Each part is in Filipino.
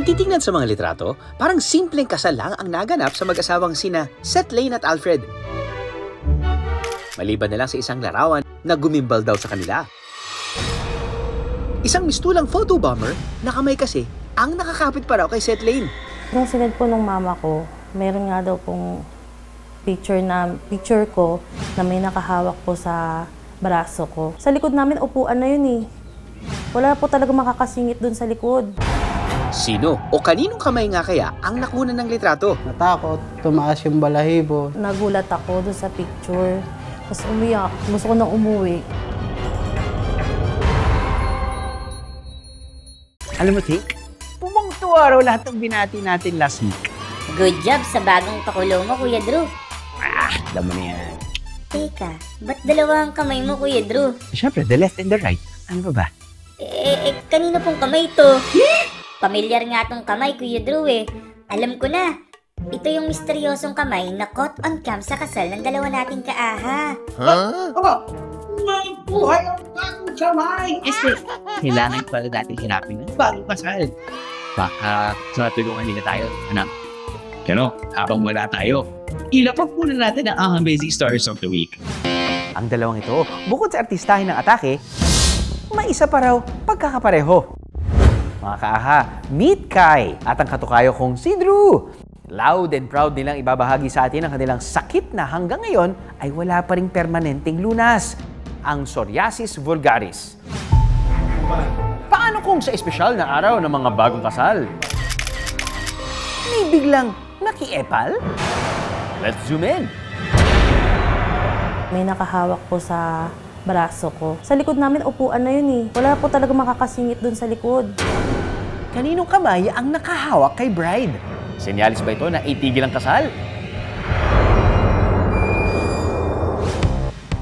titingnan sa mga litrato, parang simpleng kasal lang ang naganap sa mag-asawang sina Seth Lane at Alfred. Maliban na lang sa isang larawan na gumimbal daw sa kanila. Isang mistulang photo bomber na kamay kasi ang nakakapit pa raw kay Seth Lane. Nung sinend po nung mama ko, meron nga daw pong picture ko na may nakahawak po sa braso ko. Sa likod namin, upuan na yun eh. Wala po talaga makakasingit dun sa likod. Sino o kaninong kamay nga kaya ang nakunan ng litrato? Natakot, tumaas yung balahibo. Nagulat ako dun sa picture. Tapos umiyak. Gusto ko nang umuwi. Alam mo, Tik, pumangtuwa raw lahat ng binati natin last week. Good job sa bagong pakulo mo, Kuya Drew. Alam mo na yan. Teka, ba't dalawa ang kamay mo, Kuya Drew? Siyempre, the left and the right. Ano ba ba? Kanino pong kamay to? Pamilyar nga tong kamay, Kuya Drew eh. Alam ko na. Ito yung misteryosong kamay na caught on cam sa kasal ng dalawa nating kaaha. Mabuhay ang bagong kamay! Kailangan pala natin hinapin ng bagong kasal. Baka sa tulungan nila tayo, anak. Kano, habang wala tayo, ilapag muna natin ang Amazing Stars of the Week. Ang dalawang ito, bukod sa artistahin ng atake, may isa pa raw pagkakapareho. Mga kaaha, meet Kai at ang katukayo kong si Drew. Loud and proud nilang ibabahagi sa atin ang kanilang sakit na hanggang ngayon ay wala pa ring permanenteng lunas, ang psoriasis vulgaris. Paano kung sa espesyal na araw ng mga bagong kasal may biglang nakiepal? Let's zoom in! May nakahawak po sa braso ko. Sa likod namin, upuan na yun eh. Wala po talaga makakasingit dun sa likod. Kaninong kamay ang nakahawak kay bride? Senyalis ba ito na itigil ang kasal?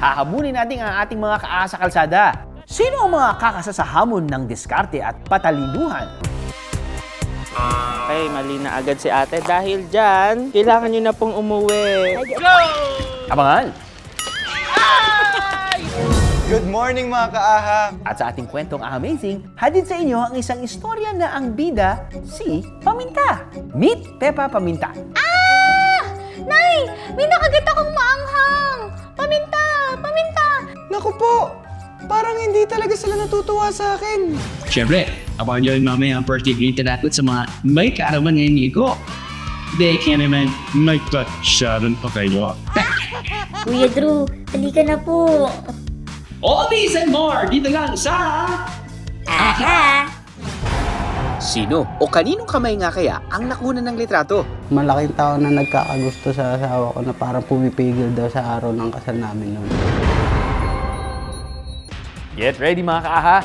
Hahabunin natin ang ating mga kaasa kalsada. Sino ang mga kakasa sa hamon ng diskarte at patalinuhan? Okay, mali na agad si ate. Dahil dyan, kailangan nyo na pong umuwi. Go! Abangan! Good morning mga kaaha! At sa ating kwentong amazing, hadid sa inyo ang isang istorya na ang bida si Paminta. Meet Peppa Paminta. Nay! May nakagat akong maanghang! Paminta! Paminta! Naku po! Parang hindi talaga sila natutuwa sa akin. Siyempre, abangan nyo rin mamaya ang birthday greeting natin sa mga may kaaraman ngayon ko. They can't naman nagpa-sharon pa kayo. Kuya Drew, halika na po. All these and more, dito lang sa... Aha! Sino o kaninong kamay nga kaya ang nakunan ng litrato? Malaking tao na nagkakagusto sa asawa ko na parang pumipigil daw sa araw ng kasal namin noon. Get ready mga kaaha!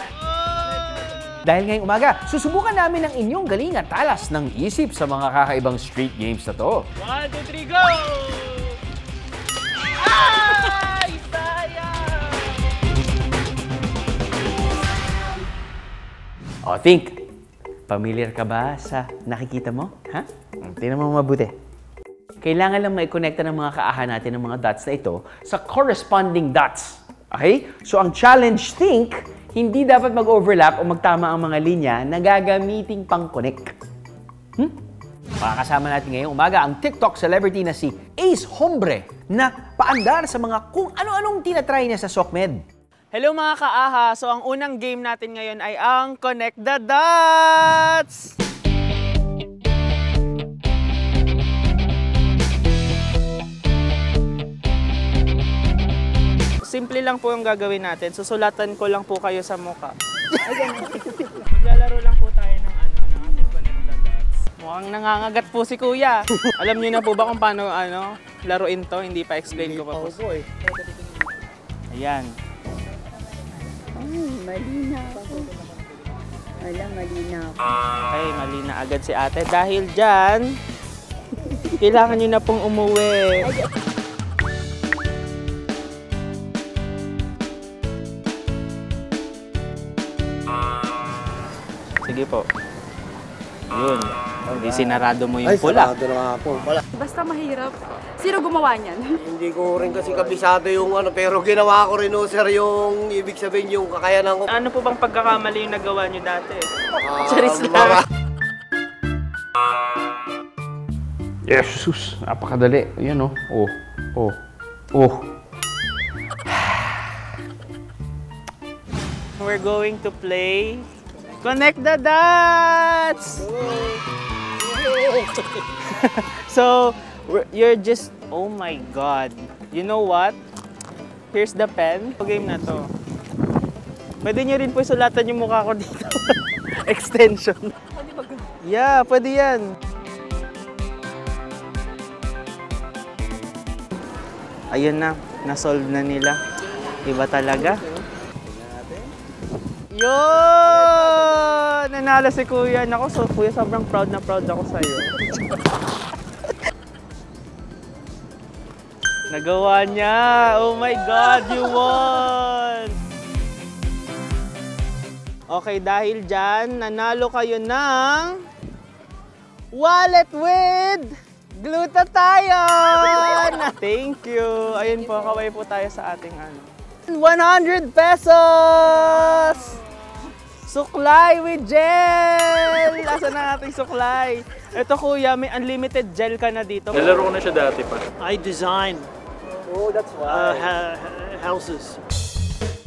Dahil ngayong umaga, susubukan namin ang inyong galing at talas ng isip sa mga kakaibang street games na to. 1, 2, 3, go! Ay! Sayang! O, think. Familiar ka ba sa nakikita mo? Ha? Tingnan mo mabuti. Kailangan lang maikonekta ng mga kaaha natin ng mga dots na ito sa corresponding dots. Okay? So, ang challenge, think, hindi dapat mag-overlap o magtama ang mga linya na gagamiting pang-connect. Makakasama natin ngayong umaga ang TikTok celebrity na si Ace Hombre na paandar sa mga kung ano-anong tinatry niya sa SOCMED. Hello mga kaaha! So ang unang game natin ngayon ay ang Connect the Dots! Simple lang po yung gagawin natin. Susulatan ko lang po kayo sa mukha. Maglalaro lang po tayo ng ating Connect the Dots. Mukhang nangangagat po si Kuya. Alam niyo na po ba kung paano laruin to? Hindi pa explain ko pa po. Ayan. Malinaw. Wala, malinaw. Okay, mali na agad si ate. Dahil dyan, kailangan nyo na pong umuwi. Sige po. Yun. Hindi sinarado mo yung pula. Sarado na nga po. Basta mahirap. Sino gumawa niyan? Hindi ko rin kasi kabisado yung pero ginawa ko rin sir yung ibig sabihin yung kakayanan ko. Ano po bang pagkakamali yung nagawa nyo dati? Charis lang. Yes, sus. Napakadali. Ayan, oh. Oh. We're going to play Connect the Dots! So, you're just, oh my God. You know what? Here's the pen. Game na to. Pwede nyo rin po isulatan yung mukha ko dito. Extension. Yeah, pwede yan. Ayun na, na-solve na nila. Iba talaga. Yun! Nanalo si Kuya. Naku, so Kuya, sobrang proud na proud ako sa'yo. Nagawa niya! Oh my God, you won! Okay, dahil dyan, nanalo kayo ng wallet with glutathione! Thank you! Ayun po, kaway po tayo sa ating 100 pesos! Suklay with gel! Asan ang ating suklay? Ito kuya, may unlimited gel ka na dito. Nalaro ko na siya dati pa. I design houses.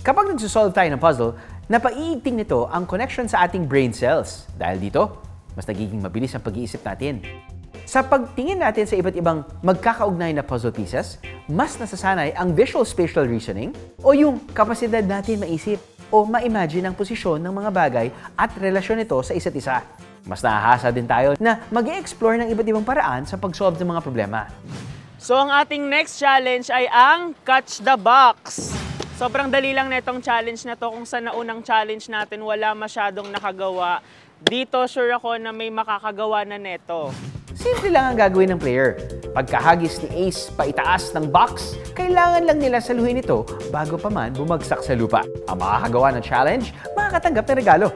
Kapag nagsosolve tayo ng puzzle, napaiigting nito ang connection sa ating brain cells. Dahil dito, mas nagiging mabilis ang pag-iisip natin. Sa pagtingin natin sa iba't ibang magkakaugnay na puzzle pieces, mas nasasanay ang visual spatial reasoning o yung kapasidad natin maisip o ma-imagine ang posisyon ng mga bagay at relasyon nito sa isa't isa. Mas nahahasa din tayo na mag-e-explore ng iba't ibang paraan sa pag-solve ng mga problema. So ang ating next challenge ay ang Catch the Box. Sobrang dali lang na itong challenge na to. Kung sa naunang challenge natin wala masyadong nakagawa, dito sure ako na may makakagawa na neto. Simple lang ang gagawin ng player. Pagkahagis ni Ace paitaas ng box, kailangan lang nila saluhin ito bago pa man bumagsak sa lupa. Ang makakagawa ng challenge, makakatanggap ng regalo.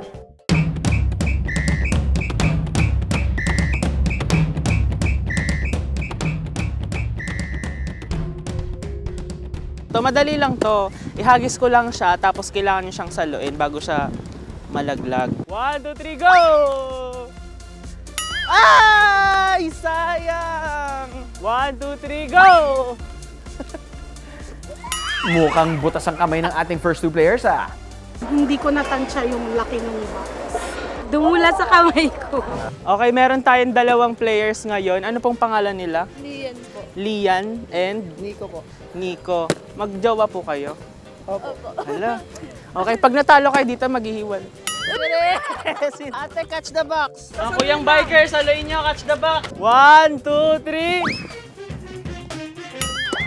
To madali lang to. Ihagis ko lang siya tapos kailangan niyo siyang saluin bago siya malaglag. 1, 2, 3, go! Ay! Sayang! 1, 2, 3, go! Mukhang butas ang kamay ng ating first two players, ah. Hindi ko natansya yung laki ng box. Dumula sa kamay ko. Okay, meron tayong dalawang players ngayon. Ano pong pangalan nila? Lian po. Lian and? Nico po. Nico. Magjowa po kayo? Opo. Hala. Okay, pag natalo kayo dito, maghihiwal. Ate, catch the box. Ang kuyang biker, saluin nyo, catch the box. 1, 2, 3.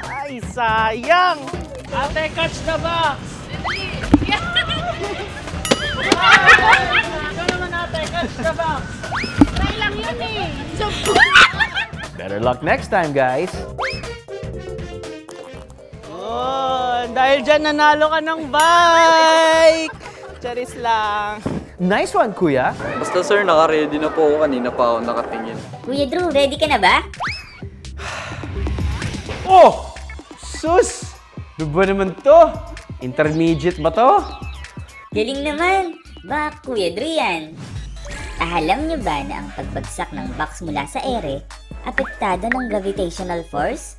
Ay, sayang. Ate, catch the box. Ikaw naman ate, catch the box. Try lang yun eh. Better luck next time, guys. Oh, dahil dyan nanalo ka ng bike. Charis lang. Nice one, Kuya. Basta sir, naka-ready na po ako. Kanina pa ako nakatingin. Kuya Drew, ready ka na ba? Oh! Sus! Ano ba naman to? Intermediate ba to? Galing naman. Ba, Kuya Drew yan. Alam niyo ba na ang pagbagsak ng box mula sa ere, apektado ng gravitational force?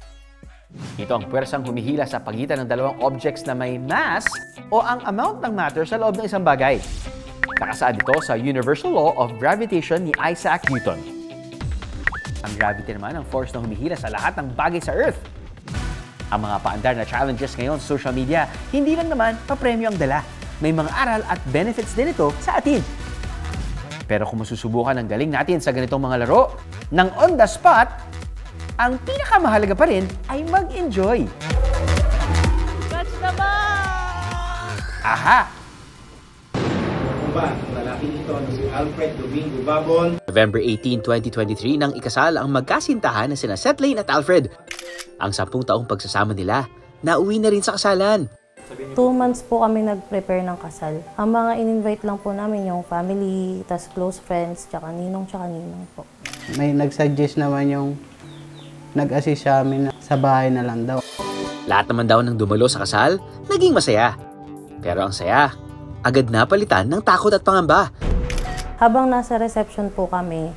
Ito ang puwersang humihila sa pagitan ng dalawang objects na may mass o ang amount ng matter sa loob ng isang bagay. Nakasaad ito sa Universal Law of Gravitation ni Isaac Newton. Ang gravity naman ang force na humihila sa lahat ng bagay sa Earth. Ang mga paandar na challenges ngayon sa social media, hindi lang naman papremyo ang dala. May mga aral at benefits din ito sa atin. Pero kung masusubukan ang galing natin sa ganitong mga laro, ng on the spot, ang pinakamahalaga pa rin ay mag-enjoy. Catch the box! Aha! Lalaki nito na si Alfred Domingo Babon. November 18, 2023 nang ikasal ang magkasintahan na sina Seth Lane at Alfred. Ang 10 taong pagsasama nila, nauwi na rin sa kasalan. 2 months po kami nag-prepare ng kasal. Ang mga in-invite lang po namin yung family, tas close friends, tsaka ninong po. May nag-suggest naman yung nag-assist sa amin na sa bahay na lang daw. Lahat naman daw ng dumalo sa kasal, naging masaya. Pero ang saya, agad na palitan ng takot at pangamba. Habang nasa reception po kami,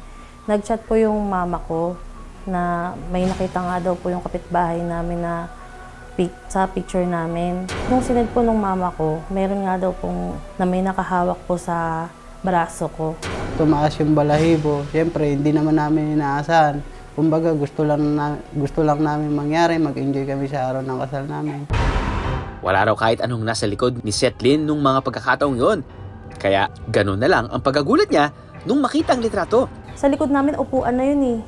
Nag-chat po yung mama ko na may nakita nga daw po yung kapitbahay namin na sa picture namin. Nung sinend po nung mama ko, meron nga daw pong na may nakahawak po sa braso ko. Tumaas yung balahibo. Siyempre, hindi naman namin inaasahan. Kumbaga, gusto lang namin mangyari, mag-enjoy kami sa araw ng kasal namin. Wala raw kahit anong nasa likod ni Setlyn nung mga pagkakataong yon. Kaya ganun na lang ang pagkagulat niya nung makita ang litrato. Sa likod namin, upuan na yun eh.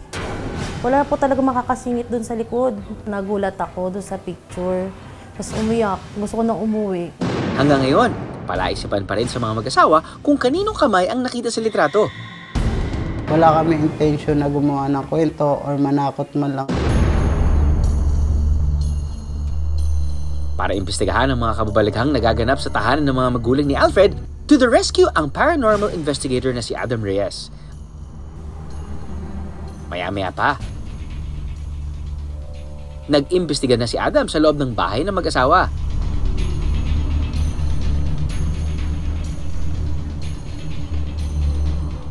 Wala po talaga makakasingit dun sa likod. Nagulat ako dun sa picture. Tapos umiyak. Gusto ko nang umuwi. Hanggang ngayon, palaisipan pa rin sa mga mag-asawa kung kaninong kamay ang nakita sa litrato. Wala kami intention na gumawa ng kwento or manakot man lang. Para imbestigahan ang mga kababalaghang nagaganap sa tahanan ng mga magulang ni Alfred, to the rescue ang paranormal investigator na si Adam Reyes. Maya-maya pa, nag-imbestiga na si Adam sa loob ng bahay ng mag-asawa.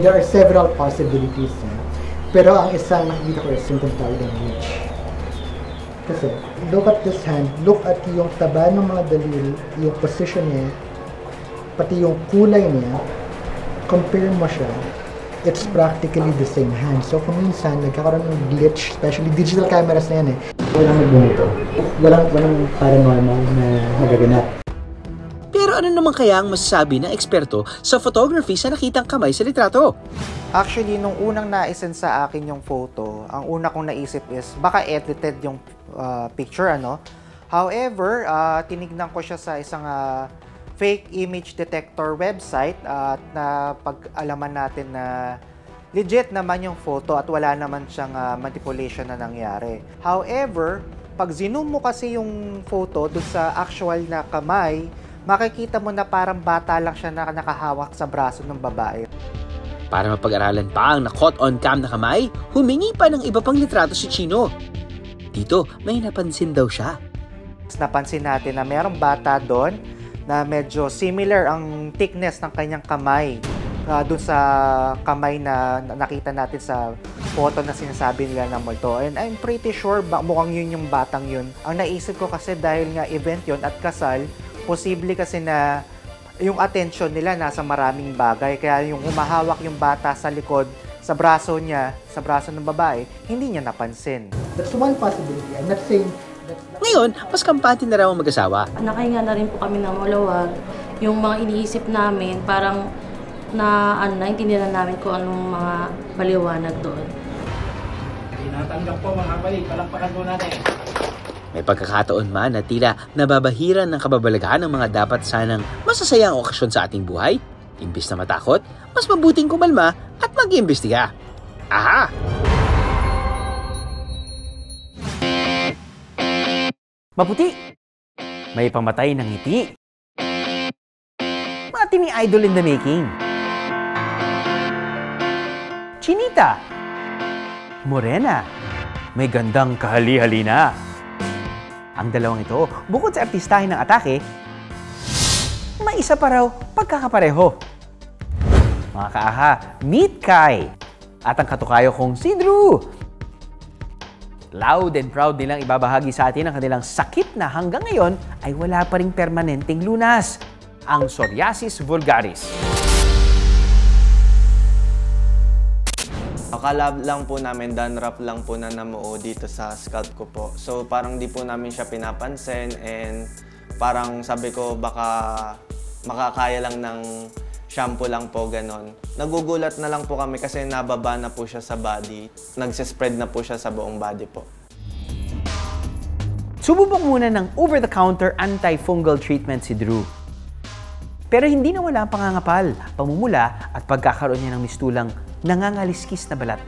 There are several possibilities. Pero ang isang nakikita ko is yung tinatawag ng witch. Kasi, look at this hand, look at yung taba ng mga daliri, yung position niya, pati yung kulay niya, compare mo siya, it's practically the same hand. So kung minsan nagkakaroon ng glitch, especially digital cameras na yan eh. Walang nagbumito. Walang paranormal na nagaganap. Pero ano naman kaya ang masasabi ng eksperto sa photography sa nakitang kamay sa litrato? Actually, nung unang naisend sa akin yung photo, ang una kong naisip is baka edited yung picture, ano? However, tinignan ko siya sa isang fake image detector website at napag-alaman natin na legit naman yung photo at wala naman siyang manipulation na nangyari. However, pag zoom mo kasi yung photo dun sa actual na kamay, makikita mo na parang bata lang siya na nakahawak sa braso ng babae. Para mapag-aralan pa ang na-caught on cam na kamay, humingi pa ng iba pang litrato si Chino. Dito, may napansin daw siya. Napansin natin na merong bata doon na medyo similar ang thickness ng kanyang kamay doon sa kamay na nakita natin sa photo na sinasabi nila ng multo. And I'm pretty sure mukhang yun yung batang yun. Ang naisip ko kasi dahil nga event yun at kasal, posible kasi na yung attention nila nasa maraming bagay. Kaya yung humahawak yung bata sa likod, sa braso niya, sa braso ng babae, hindi niya napansin. That's one possibility. I'm not saying ngayon, mas kampante na raw ang mag-asawa. Nakahinga na rin po kami ng malawag. Yung mga iniisip namin, parang naintindihan namin kung anong mga paliwanag doon. Tinatanggap po mga kapatid, palakpakan po natin. May pagkakataon man na tila nababahiran ng kababalaghan ng mga dapat sanang masasayang okasyon sa ating buhay. Imbis na matakot, mas mabuting kumalma at mag-iimbestiga. Aha! Maputi. May pamatay ng ngiti. Matini idol in the making. Chinita. Morena. May gandang kahali-halina. Ang dalawang ito, bukod sa artistahin ng atake, may isa pa raw pagkakapareho. Mga kaaha, meet Kai at ang katukayo kong si Drew. Loud and proud nilang ibabahagi sa atin ang kanilang sakit na hanggang ngayon ay wala pa ring permanenteng lunas, ang psoriasis vulgaris. Akala lang po namin, dandruff lang po na namuo dito sa scalp ko po. So parang di po namin siya pinapansin and parang sabi ko baka makakaya lang ng shampoo lang po, ganon. Nagugulat na lang po kami kasi nababa na po siya sa body. Nagsispread na po siya sa buong body po. Sububok muna ng over-the-counter antifungal treatment si Drew. Pero hindi na wala ang pangangapal, pamumula at pagkakaroon niya ng mistulang nangangaliskis na balat.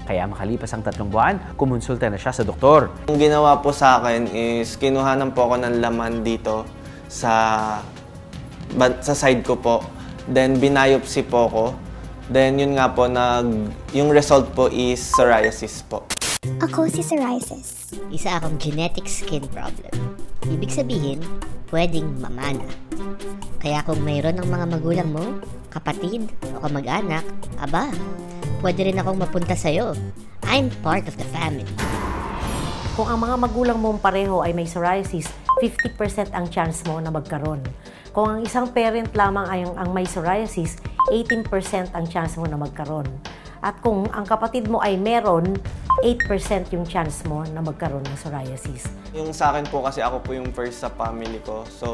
Kaya makalipas ang 3 buwan, kumonsulta na siya sa doktor. Ang ginawa po sa akin is kinuhanan po ako ng laman dito sa side ko po. Then biopsy po ko. Then yun nga po, yung result po is psoriasis po. Ako si psoriasis. Isa akong genetic skin problem. Ibig sabihin, pwedeng mamana. Kaya kung mayroon ng mga magulang mo, kapatid o kamag-anak, aba, pwede rin akong mapunta sa'yo. I'm part of the family. Kung ang mga magulang mong pareho ay may psoriasis, 50% ang chance mo na magkaroon. Kung ang isang parent lamang ay ang may psoriasis, 18% ang chance mo na magkaroon. At kung ang kapatid mo ay meron, 8% yung chance mo na magkaroon ng psoriasis. Yung sa akin po kasi ako po yung first sa family ko. So,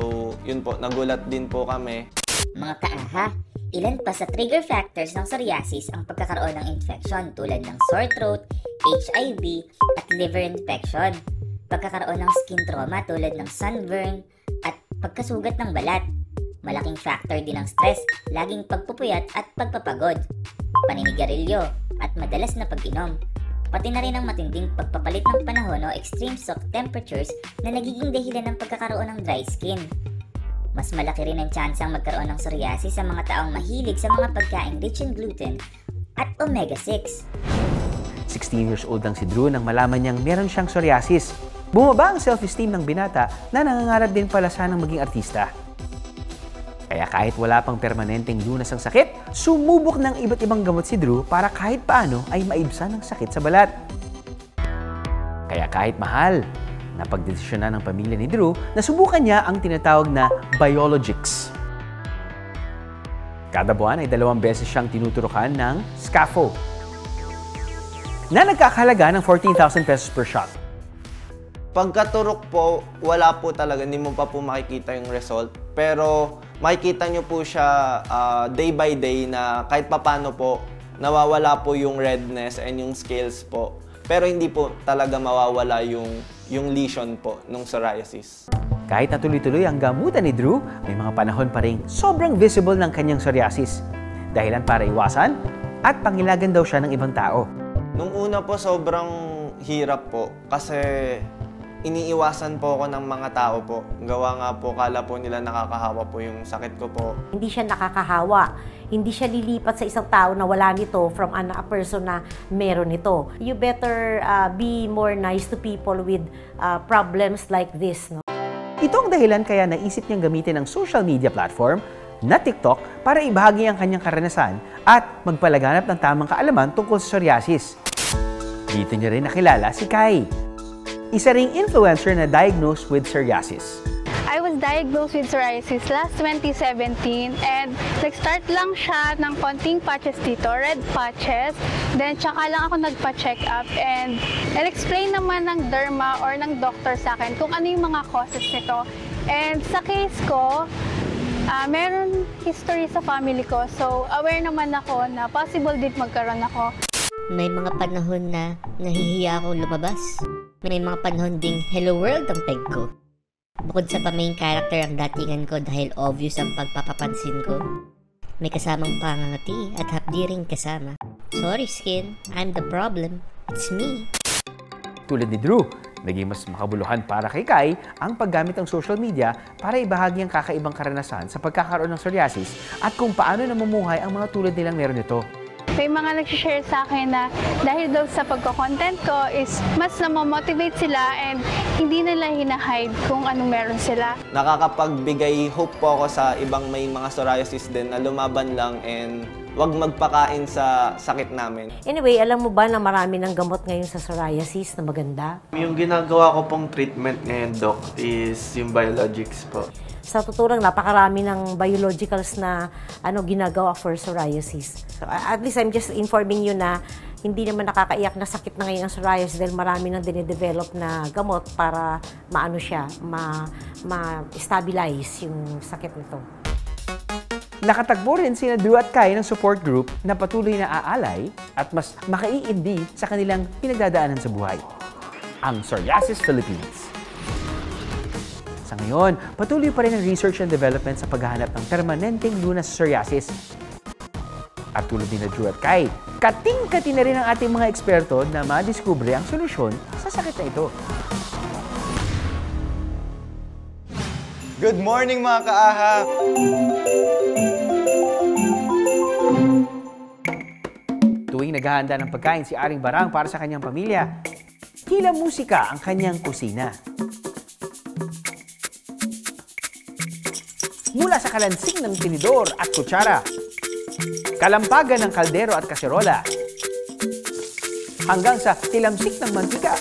yun po, nagulat din po kami. Mga kaaha, ilan pa sa trigger factors ng psoriasis ang pagkakaroon ng infection tulad ng sore throat, HIV, at liver infection, pagkakaroon ng skin trauma tulad ng sunburn, at pagkasugat ng balat. Malaking factor din ang stress, laging pagpupuyat at pagpapagod, paninigarilyo, at madalas na pag-inom. Pati na rin ang matinding pagpapalit ng panahon o extreme temperatures na nagiging dahilan ng pagkakaroon ng dry skin. Mas malaki rin ang tsansang magkaroon ng psoriasis sa mga taong mahilig sa mga pagkain rich in gluten at omega-6. 16 years old lang si Drew nang malaman niyang meron siyang psoriasis. Bumaba ang self-esteem ng binata na nangangarap din pala sanang maging artista. Kaya kahit wala pang permanenteng lunas ang sakit, sumubok ng iba't ibang gamot si Drew para kahit paano ay maibsan ang sakit sa balat. Kaya kahit mahal, napagdesisyonan ng pamilya ni Drew na subukan niya ang tinatawag na Biologics. Kada buwan ay 2 beses siyang tinuturukan ng Scafo na nagkakahalaga ng 14,000 pesos per shot. Pagkaturok po, wala po talaga, hindi mo pa po makikita yung result. Pero makikita nyo po siya day by day na kahit papano po, nawawala po yung redness and yung scales po. Pero hindi po talaga mawawala yung lesion po ng psoriasis. Kahit na tuloy-tuloy ang gamutan ni Drew, may mga panahon pa rin sobrang visible ng kanyang psoriasis. Dahilan para iwasan at pangilagan daw siya ng ibang tao. Nung una po, sobrang hirap po kasi iniiwasan po ako ng mga tao po. Gawa nga po, kala po nila nakakahawa po yung sakit ko po. Hindi siya nakakahawa. Hindi siya lilipat sa isang tao na wala nito from a person na meron nito. You better be more nice to people with problems like this. No? Ito ang dahilan kaya naisip niyang gamitin ang social media platform na TikTok para ibahagi ang kanyang karanasan at magpalaganap ng tamang kaalaman tungkol sa psoriasis. Dito niya rin nakilala si Kai, isa ring influencer na diagnosed with psoriasis. I was diagnosed with psoriasis last 2017 and nag-start lang siya ng konting patches dito, red patches. Then tsaka lang ako nagpa-check up and explain naman ng derma or ng doctor sa akin kung ano yung mga causes nito. And sa case ko, meron history sa family ko, so aware naman ako na possible din magkaroon ako. May mga panahon na nahihiya akong lumabas. May mga panahon ding hello world ang peg ko. Bukod sa pa-main character ang datingan ko dahil obvious ang pagpapapansin ko, may kasamang pangangati at hapdi ring kasama. Sorry skin, I'm the problem. It's me. Tulad ni Drew, naging mas makabuluhan para kay Kai ang paggamit ng social media para ibahagi ang kakaibang karanasan sa pagkakaroon ng psoriasis at kung paano namumuhay ang mga tulad nilang meron ito. May mga nag-share sa akin na dahil daw sa pagko-content ko is mas na-motivate sila and hindi nila hina-hide kung anong meron sila. Nakakapagbigay hope po ako sa ibang may mga psoriasis din na lumaban lang and wag magpakain sa sakit namin. Anyway, alam mo ba na marami ng gamot ngayon sa psoriasis na maganda? Yung ginagawa ko pong treatment ngayon, Doc, is yung Biologics po. Sa totoo lang, napakarami ng biologicals na ginagawa for psoriasis. So, at least I'm just informing you na hindi naman nakakaiyak na sakit na ngayon ang psoriasis dahil marami nang dinidevelop na gamot para ma-stabilize yung sakit nito. Nakatagpo rin sina Drew at Kai ng support group na patuloy na aalay at mas makaiindi sa kanilang pinagdadaanan sa buhay. Ang Psoriasis Philippines. Sa ngayon, patuloy pa rin ang research and development sa paghahanap ng permanenteng lunas sa psoriasis. At tulad ni Drew at Kai, kating-kati na rin ang ating mga eksperto na madiskubre ang solusyon sa sakit na ito. Good morning mga kaaha! Tuwing naghahanda ng pagkain si Aring Barang para sa kanyang pamilya, tila musika ang kanyang kusina. mula sa kalansing ng tinidor at kutsara, kalampagan ng kaldero at kaserola, hanggang sa tilamsik ng mantika.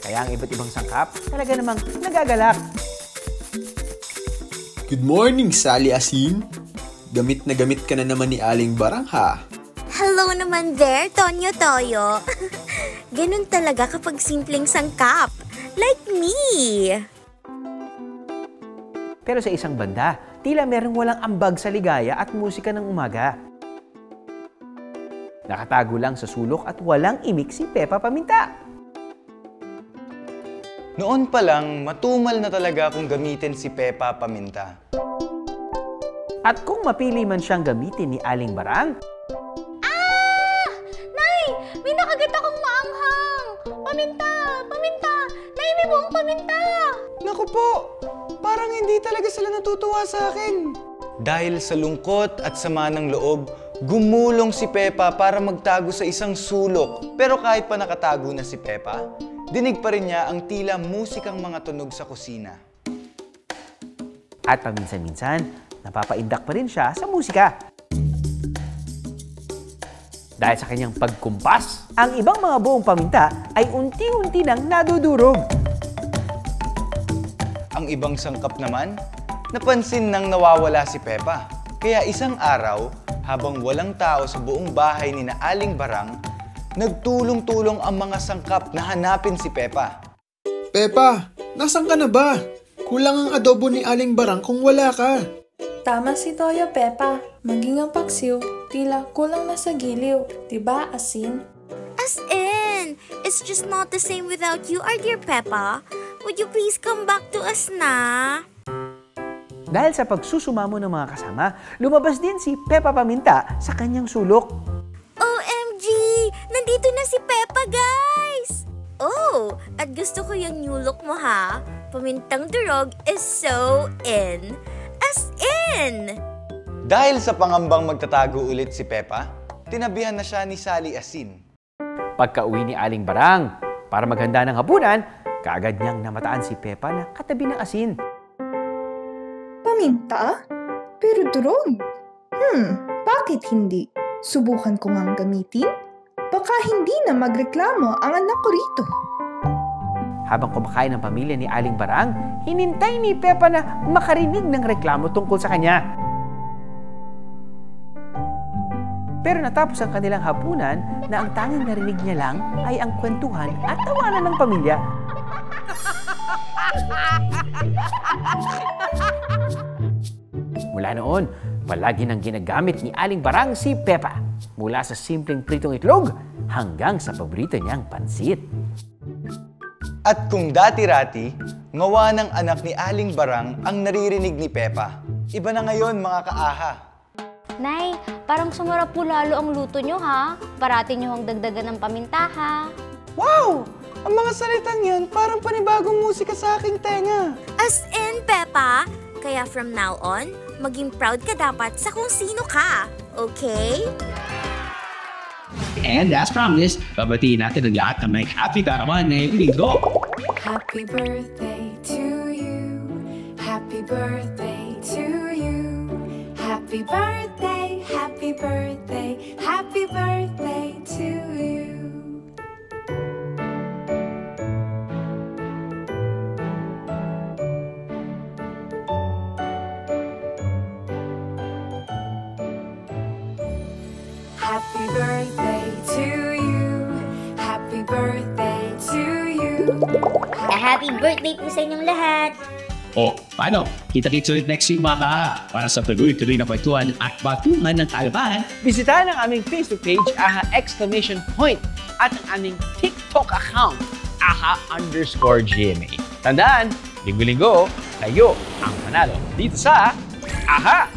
Kaya ang iba't ibang sangkap talaga namang nagagalak. Good morning, Sally Asin. Gamit na gamit ka na naman ni Aling Barang, ha? Hello naman there, Tonyo Toyo. Ganun talaga kapag simpleng sangkap. Like me. Pero sa isang banda, tila merong walang ambag sa ligaya at musika ng umaga. Nakatago lang sa sulok at walang imik si Pepa Paminta. Noon pa lang, matumal na talaga kung gamitin si Pepa Paminta. At kung mapili man siyang gamitin ni Aling Barang, Nay! May nakagat akong maanghang! Paminta! Paminta! Nay, may buong paminta! Naku po! Parang hindi talaga sila natutuwa sa akin. Dahil sa lungkot at sama ng loob, gumulong si Pepa para magtago sa isang sulok. Pero kahit pa nakatago na si Pepa, dinig pa rin niya ang tila musikang mga tunog sa kusina. At paminsan-minsan, napapaindak pa rin siya sa musika. Dahil sa kanyang pagkumpas, ang ibang mga buong paminta ay unti-unti nang nadudurog. Ang ibang sangkap naman, napansin nang nawawala si Pepa. Kaya isang araw, habang walang tao sa buong bahay ni na Aling Barang, nagtulong-tulong ang mga sangkap na hanapin si Pepa. Pepa, nasan ka na ba? Kulang ang adobo ni Aling Barang kung wala ka. Tama si Toyo, Pepa. Maging ang paksiw, tila kulang na sa giliw. Diba, Asin? As in, it's just not the same without you, our dear Peppa. Would you please come back to us na? Dahil sa pagsusumamo ng mga kasama, lumabas din si Pepa Paminta sa kanyang sulok. OMG! Nandito na si Peppa, guys! Oh, at gusto ko yung new look mo, ha? Pamintang durog is so in. As in! Dahil sa pangambang magtatago ulit si Pepa, tinabihan na siya ni Sally Asin. Pagka-uwi ni Aling Barang, para maghanda ng hapunan, kaagad niyang namataan si Pepa na katabi ng asin. Paminta? Pero durog? Bakit hindi? Subukan ko ngang gamitin? Baka hindi na magreklamo ang anak ko rito. Habang kumakain ang pamilya ni Aling Barang, hinintay ni Pepa na makarinig ng reklamo tungkol sa kanya. Pero natapos ang kanilang hapunan na ang tanging narinig niya lang ay ang kwentuhan at tawanan ng pamilya. Mula noon, palagi nang ginagamit ni Aling Barang si Pepa. Mula sa simpleng pritong itlog hanggang sa paborito niyang pansit. At kung dati-rati, ngawa ng anak ni Aling Barang ang naririnig ni Pepa. Iba na ngayon, mga kaaha. Nay, parang sumarap po lalo ang luto nyo, ha? Parati nyo hang dagdagan ng paminta, ha? Wow! Ang mga salitang yan, parang panibagong musika sa aking tenga. As in, Peppa. Kaya from now on, maging proud ka dapat sa kung sino ka. Okay? And as promised, babatiin natin ang lahat na may happy karawan ngayong linggo. Happy birthday to you. Happy birthday to you. Happy birthday, happy birthday, happy birthday to you. Happy birthday to you. Happy birthday to you. Happy birthday po sa inyong lahat. O, paano? Kita-kits ulit next week, mga kaha, para sa tuloy-tuloy na kwentuhan at batungan ng kalabahan. Bisitahan ang aming Facebook page, AHA! At ang aming TikTok account, AHA_GMA. Tandaan, linggo-linggo, kayo ang manalo dito sa AHA!